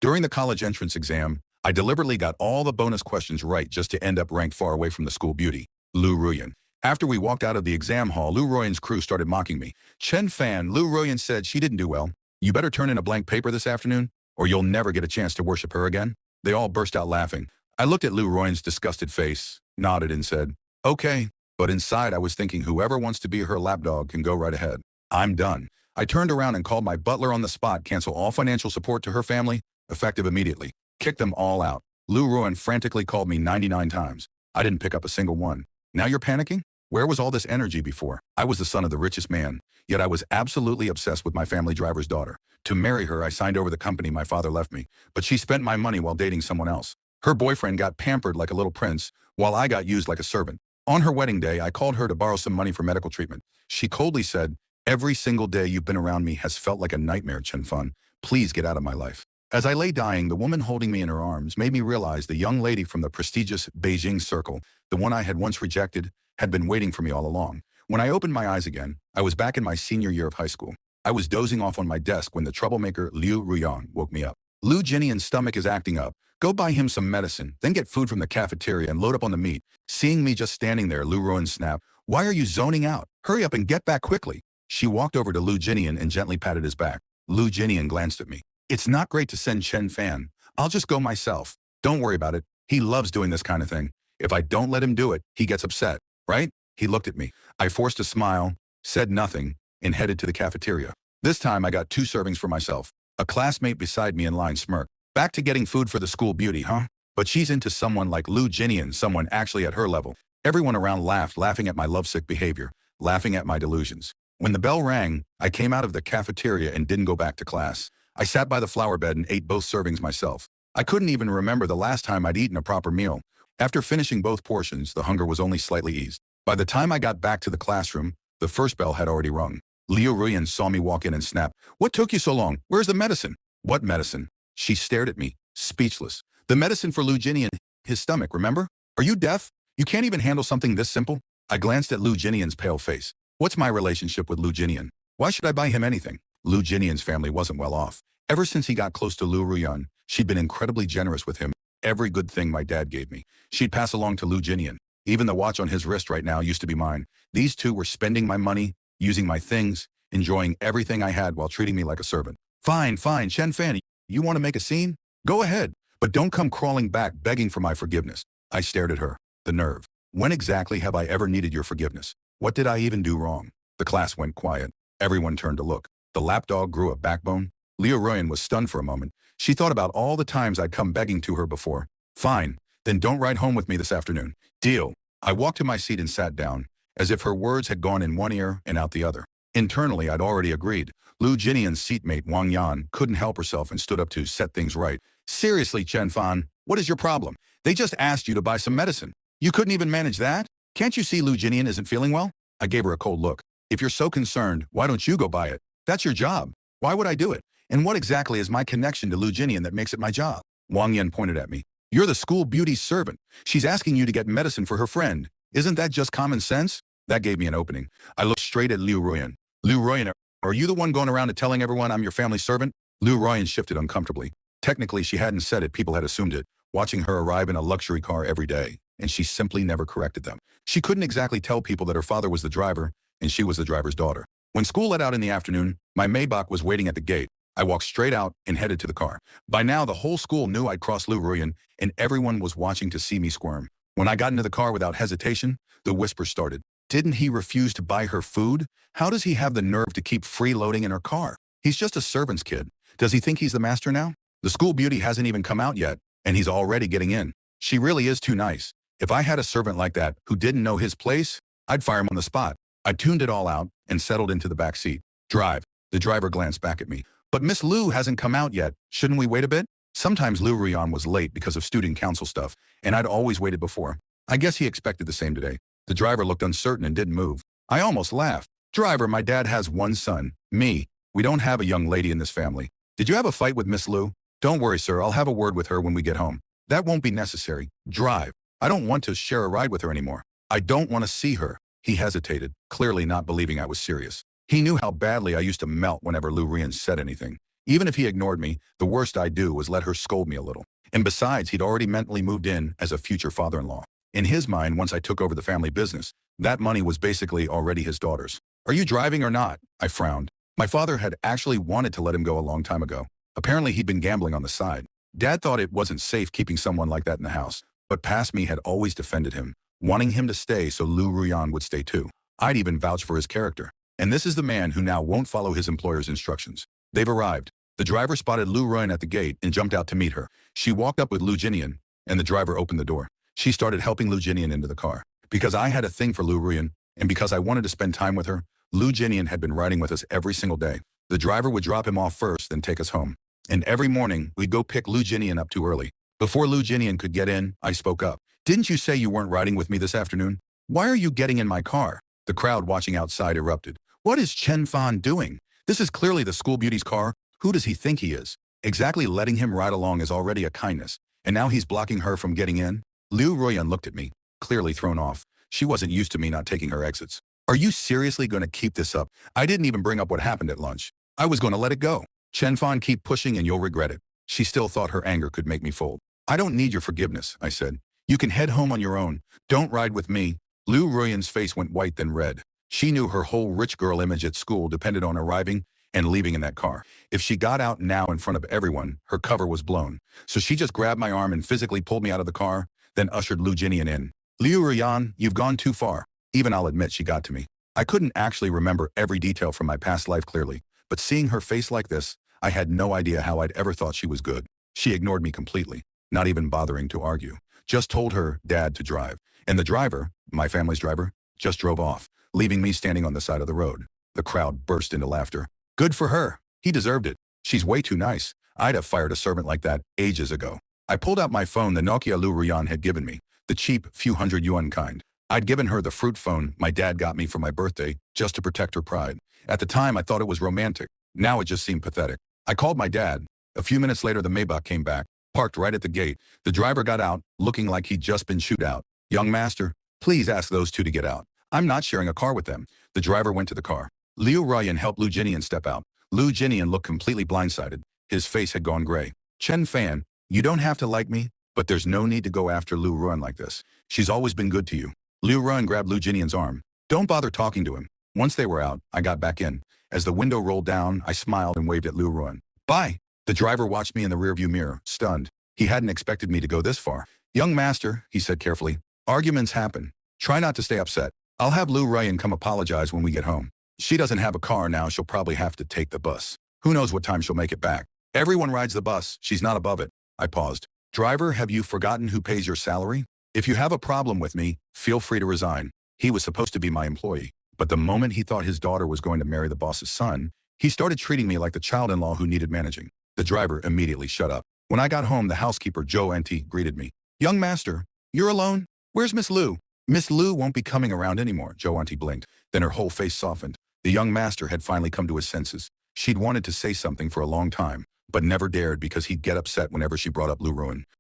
During the college entrance exam, I deliberately got all the bonus questions right just to end up ranked far away from the school beauty, Lu Ruyan. After we walked out of the exam hall, Lu Ruyan's crew started mocking me. Chen Fan, Lu Ruyan said she didn't do well. You better turn in a blank paper this afternoon, or you'll never get a chance to worship her again. They all burst out laughing. I looked at Lu Ruyan's disgusted face, nodded and said, okay, but inside I was thinking whoever wants to be her lapdog can go right ahead. I'm done. I turned around and called my butler on the spot, cancel all financial support to her family, effective immediately. Kick them all out. Lu Ruyan frantically called me 99 times. I didn't pick up a single one. Now you're panicking? Where was all this energy before? I was the son of the richest man, yet I was absolutely obsessed with my family driver's daughter. To marry her, I signed over the company my father left me, but she spent my money while dating someone else. Her boyfriend got pampered like a little prince, while I got used like a servant. On her wedding day, I called her to borrow some money for medical treatment. She coldly said, every single day you've been around me has felt like a nightmare, Chen Fan. Please get out of my life. As I lay dying, the woman holding me in her arms made me realize the young lady from the prestigious Beijing circle, the one I had once rejected, had been waiting for me all along. When I opened my eyes again, I was back in my senior year of high school. I was dozing off on my desk when the troublemaker Liu Ruyan woke me up. Lu Jinian's stomach is acting up. Go buy him some medicine, then get food from the cafeteria and load up on the meat. Seeing me just standing there, Lu Ruyan snapped, why are you zoning out? Hurry up and get back quickly. She walked over to Lu Jinian and gently patted his back. Lu Jinian glanced at me. It's not great to send Chen Fan. I'll just go myself. Don't worry about it. He loves doing this kind of thing. If I don't let him do it, he gets upset, right? He looked at me. I forced a smile, said nothing, and headed to the cafeteria. This time I got 2 servings for myself. A classmate beside me in line smirked. Back to getting food for the school beauty, huh? But she's into someone like Lu Jinian, someone actually at her level. Everyone around laughed, laughing at my lovesick behavior, laughing at my delusions. When the bell rang, I came out of the cafeteria and didn't go back to class. I sat by the flower bed and ate both servings myself. I couldn't even remember the last time I'd eaten a proper meal. After finishing both portions, the hunger was only slightly eased. By the time I got back to the classroom, the first bell had already rung. Liu Ruyan saw me walk in and snapped, what took you so long? Where's the medicine? What medicine? She stared at me, speechless. The medicine for Lu Jinian, his stomach, remember? Are you deaf? You can't even handle something this simple? I glanced at Lu Jinian's pale face. What's my relationship with Lu Jinian? Why should I buy him anything? Lu Jinian's family wasn't well off. Ever since he got close to Lu Ruyan, she'd been incredibly generous with him. Every good thing my dad gave me, she'd pass along to Lu Jinian. Even the watch on his wrist right now used to be mine. These two were spending my money, using my things, enjoying everything I had while treating me like a servant. Fine, Chen Fan, you want to make a scene? Go ahead, but don't come crawling back begging for my forgiveness. I stared at her. The nerve. When exactly have I ever needed your forgiveness? What did I even do wrong? The class went quiet. Everyone turned to look. The lapdog grew a backbone. Liu Ruyan was stunned for a moment. She thought about all the times I'd come begging to her before. Fine, then don't ride home with me this afternoon. Deal. I walked to my seat and sat down, as if her words had gone in one ear and out the other. Internally, I'd already agreed. Lu Jinian's seatmate Wang Yan couldn't help herself and stood up to set things right. Seriously, Chen Fan, what is your problem? They just asked you to buy some medicine. You couldn't even manage that? Can't you see Lu Jinian isn't feeling well? I gave her a cold look. If you're so concerned, why don't you go buy it? That's your job. Why would I do it? And what exactly is my connection to Lu Jinian that makes it my job? Wang Yan pointed at me. You're the school beauty's servant. She's asking you to get medicine for her friend. Isn't that just common sense? That gave me an opening. I looked straight at Liu Ruyan. Liu Ruyan, are you the one going around and telling everyone I'm your family servant? Liu Ruyan shifted uncomfortably. Technically, she hadn't said it, people had assumed it, watching her arrive in a luxury car every day, and she simply never corrected them. She couldn't exactly tell people that her father was the driver, and she was the driver's daughter. When school let out in the afternoon, my Maybach was waiting at the gate. I walked straight out and headed to the car. By now, the whole school knew I'd crossed Liu Ruyan, and everyone was watching to see me squirm. When I got into the car without hesitation, the whispers started. Didn't he refuse to buy her food? How does he have the nerve to keep freeloading in her car? He's just a servant's kid. Does he think he's the master now? The school beauty hasn't even come out yet, and he's already getting in. She really is too nice. If I had a servant like that who didn't know his place, I'd fire him on the spot. I tuned it all out and settled into the back seat. Drive. The driver glanced back at me. But Miss Lu hasn't come out yet. Shouldn't we wait a bit? Sometimes Liu Ruyan was late because of student council stuff, and I'd always waited before. I guess he expected the same today. The driver looked uncertain and didn't move. I almost laughed. Driver, my dad has one son. Me. We don't have a young lady in this family. Did you have a fight with Miss Lu? Don't worry, sir. I'll have a word with her when we get home. That won't be necessary. Drive. I don't want to share a ride with her anymore. I don't want to see her. He hesitated, clearly not believing I was serious. He knew how badly I used to melt whenever Liu Ruyan said anything. Even if he ignored me, the worst I'd do was let her scold me a little. And besides, he'd already mentally moved in as a future father-in-law. In his mind, once I took over the family business, that money was basically already his daughter's. Are you driving or not? I frowned. My father had actually wanted to let him go a long time ago. Apparently, he'd been gambling on the side. Dad thought it wasn't safe keeping someone like that in the house, but past me had always defended him, wanting him to stay so Lu Ruyan would stay too. I'd even vouched for his character. And this is the man who now won't follow his employer's instructions. They've arrived. The driver spotted Lu Ruyan at the gate and jumped out to meet her. She walked up with Lu Jinian, and the driver opened the door. She started helping Lu Jinian into the car. Because I had a thing for Lu Ruyan, and because I wanted to spend time with her, Lu Jinian had been riding with us every single day. The driver would drop him off first, then take us home. And every morning, we'd go pick Lu Jinian up too early. Before Lu Jinian could get in, I spoke up. Didn't you say you weren't riding with me this afternoon? Why are you getting in my car? The crowd watching outside erupted. What is Chen Fan doing? This is clearly the school beauty's car. Who does he think he is? Exactly letting him ride along is already a kindness. And now he's blocking her from getting in? Liu Ruyan looked at me, clearly thrown off. She wasn't used to me not taking her exits. Are you seriously going to keep this up? I didn't even bring up what happened at lunch. I was going to let it go. Chen Fan, keep pushing and you'll regret it. She still thought her anger could make me fold. I don't need your forgiveness, I said. You can head home on your own. Don't ride with me. Liu Ruyan's face went white then red. She knew her whole rich girl image at school depended on arriving and leaving in that car. If she got out now in front of everyone, her cover was blown. So she just grabbed my arm and physically pulled me out of the car, then ushered Lu Jinian in. Liu Ruyan, you've gone too far. Even I'll admit she got to me. I couldn't actually remember every detail from my past life clearly, but seeing her face like this, I had no idea how I'd ever thought she was good. She ignored me completely, not even bothering to argue. Just told her dad to drive. And the driver, my family's driver, just drove off, leaving me standing on the side of the road. The crowd burst into laughter. Good for her. He deserved it. She's way too nice. I'd have fired a servant like that ages ago. I pulled out my phone the Nokia Lu Ruyan had given me, the cheap few hundred yuan kind. I'd given her the fruit phone my dad got me for my birthday just to protect her pride. At the time, I thought it was romantic. Now it just seemed pathetic. I called my dad. A few minutes later, the Maybach came back, parked right at the gate. The driver got out, looking like he'd just been chewed out. Young master, please ask those two to get out. I'm not sharing a car with them. The driver went to the car. Liu Ruyan helped Lu Jinian step out. Lu Jinian looked completely blindsided. His face had gone gray. Chen Fan, you don't have to like me, but there's no need to go after Lu Ruyan like this. She's always been good to you. Liu Ruyan grabbed Lu Jinian's arm. Don't bother talking to him. Once they were out, I got back in. As the window rolled down, I smiled and waved at Liu Ruyan. Bye. The driver watched me in the rearview mirror, stunned. He hadn't expected me to go this far. Young master, he said carefully, arguments happen. Try not to stay upset. I'll have Liu Ruyan come apologize when we get home. She doesn't have a car now, she'll probably have to take the bus. Who knows what time she'll make it back. Everyone rides the bus, she's not above it. I paused. Driver, have you forgotten who pays your salary? If you have a problem with me, feel free to resign. He was supposed to be my employee. But the moment he thought his daughter was going to marry the boss's son, he started treating me like the child-in-law who needed managing. The driver immediately shut up. When I got home, the housekeeper, Jo Auntie, greeted me. Young master, you're alone? Where's Miss Lu? Miss Lu won't be coming around anymore, Jo Auntie blinked. Then her whole face softened. The young master had finally come to his senses. She'd wanted to say something for a long time, but never dared because he'd get upset whenever she brought up Lu Ruyan.